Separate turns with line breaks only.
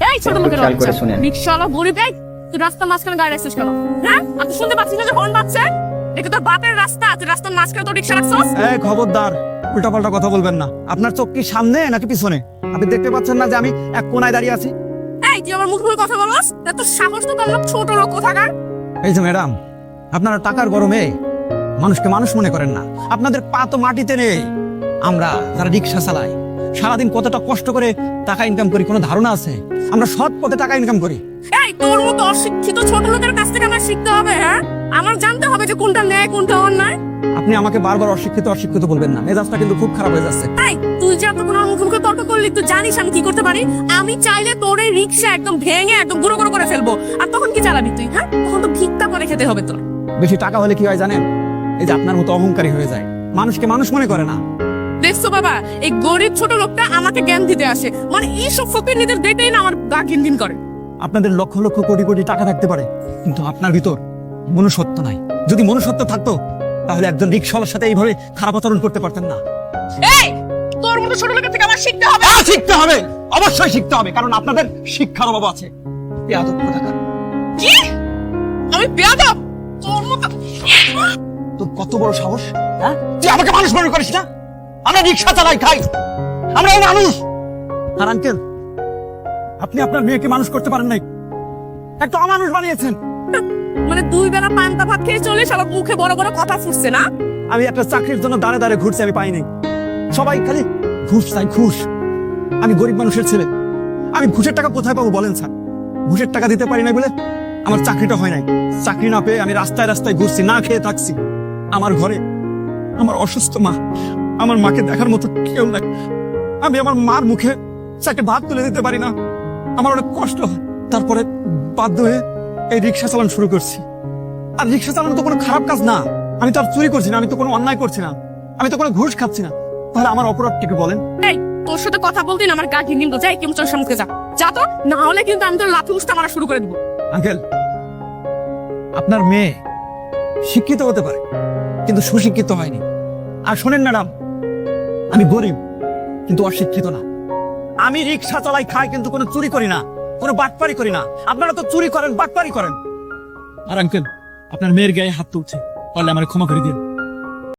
এই ছোট লোকের বাচ্চা রিকশাওয়ালা গরিব, এই তুই রাস্তার মাঝখানে গাড়ি রাখছিস কেন? হ্যাঁ, আমি শুনতে পাচ্ছিস না যে হর্ন বাজছে? এটা তোর বাপের রাস্তা, তুই রাস্তার মাঝখানে তো রিকশা রাখছস?
এই খবরদার, উল্টাপাল্টা কথা বলবেন না। আপনার চোখ কি সামনে নাকি পিছনে? আপনি দেখতে পাচ্ছেন না যে আমি এক কোনায় দাঁড়িয়ে আছি?
এই তুই আমার মুখে কথা বলস? এত সাহস তো তোর ছোট লোক কোথাকার।
এই যে ম্যাডাম, আপনারা টাকার গরমে মানুষকে মানুষ মনে করেন না। আপনাদের পা তো মাটিতে নেই। আমরা যারা রিক্সা চালাই সারাদিন কতটা কষ্ট করে টাকা ইনকাম করি কোনো ধারণা আছে? আমরা সৎ পথে টাকা ইনকাম করি।
এই তোর মতো অশিক্ষিত ছোট লোকের কাছ থেকে আমার শিখতে হবে? হ্যাঁ, আমার জানতে হবে যে কোনটা ন্যায় কোনটা অন্যায়।
আপনি আমাকে বারবার অশিক্ষিত অশিক্ষিত বলবেন না, মেজাজটা কিন্তু খুব খারাপ হয়ে যাচ্ছে।
তাই তুই যে এতক্ষণ আমার মুখে মুখে তর্ক করলি, তুই জানিস আমি কি করতে পারি? আমি চাইলে তোর এই রিক্সা একদম ভেঙে একদম গুঁড়ো গুঁড়ো করে ফেলবো। আর তখন কি চালাবি তুই? হ্যাঁ, তখন তো ভিক্ষা করে খেতে হবে তোর।
বেশি টাকা হলে কি হয় জানেন? এই যে আপনার মতো অহংকারী হয়ে যায়, মানুষকে মানুষ মনে করে না।
দেখছো বাবা, এই গরিব ছোট লোকটা আমাকে জ্ঞান দিতে আসে, মানে এইসব ফকিরনিদের দেখেই না আমার গা ঘিন করে।
আপনাদের লক্ষ লক্ষ কোটি কোটি টাকা থাকতে পারে, কিন্তু আপনার ভিতর মনুষ্যত্ব নাই। যদি মনুষ্যত্ব থাকতো তাহলে একজন রিকশাওয়ালার সাথে এইভাবে খারাপ আচরণ করতে পারতেন না।
এই তোর মতো ছোট লোকের থেকে আমার শিখতে হবে।
শিখতে হবে, অবশ্যই শিখতে হবে, কারণ আপনাদের শিক্ষার অভাব আছে। বেয়াদব কোথাকার।
কি? আমি বেয়াদব? তোর মতো?
তোর কত বড় সাহস, হ্যাঁ? তুই আমাকে মানুষ মনে করিস না? আমরা রিকশা চালাই, খাই, আমরা মানুষ। আর আঙ্কেল, আপনি আপনার মেয়েকে মানুষ করতে পারেন নাই, একটা অমানুষ বানিয়েছেন।
মানে দুই বেলা পান্তা ভাত খেয়ে চলে সবার মুখে বড় বড় কথা ফুটছে না?
আমি একটা চাকরির জন্য দাঁড়ে দাঁড়ে ঘুরছি, আমি পাইনি। সবাই খালি ঘুষ চাই, ঘুষ। আমি গরিব মানুষের ছেলে, আমি ঘুষের টাকা কোথায় পাবো বলেন স্যার? ঘুষের টাকা দিতে পারি নাই বলে আমার চাকরিটা হয় নাই। চাকরি না পেয়ে আমি রাস্তায় রাস্তায় ঘুরছি, না খেয়ে থাকছি। আমার ঘরে আমার অসুস্থ মা, আমার মাকে দেখার মতো কেউ নাই। আমি আমার মার মুখে চারটে ভাত তুলে দিতে পারি না, আমার অনেক কষ্ট হয়। তারপরে বাধ্য হয়ে এই রিক্সা চালানো শুরু করছি। আর রিক্সা চালানো তো কোনো খারাপ কাজ না। আমি তো আর চুরি করছি না, আমি তো কোনো অন্যায় করছি না, আমি তো কোনো ঘুষ খাচ্ছি না। তাহলে আমার অপরাধ কি বলেন?
এই তোর সাথে কথা বলতে না আমার গা ঘিন ঘিন করছে। এই কেমন চোর সামনে যা, যা তো, না হলে কিন্তু আমি তোর লাথি উস্তা মারা শুরু করে দেবো।
আঙ্কেল, আপনার মেয়ে শিক্ষিত হতে পারে কিন্তু সুশিক্ষিত হয়নি। আর শোনেন ম্যাডাম, আমি গরিব কিন্তু অশিক্ষিত না। আমি রিক্সা চালাই, খাই, কিন্তু কোনো চুরি করি না, কোনো বাটপারি করি না। আপনারা তো চুরি করেন, বাটপারি করেন। আর আঙ্কেল, আপনার মেয়ের গায়ে হাত তুলছে, পারলে আমার ক্ষমা করে দিন।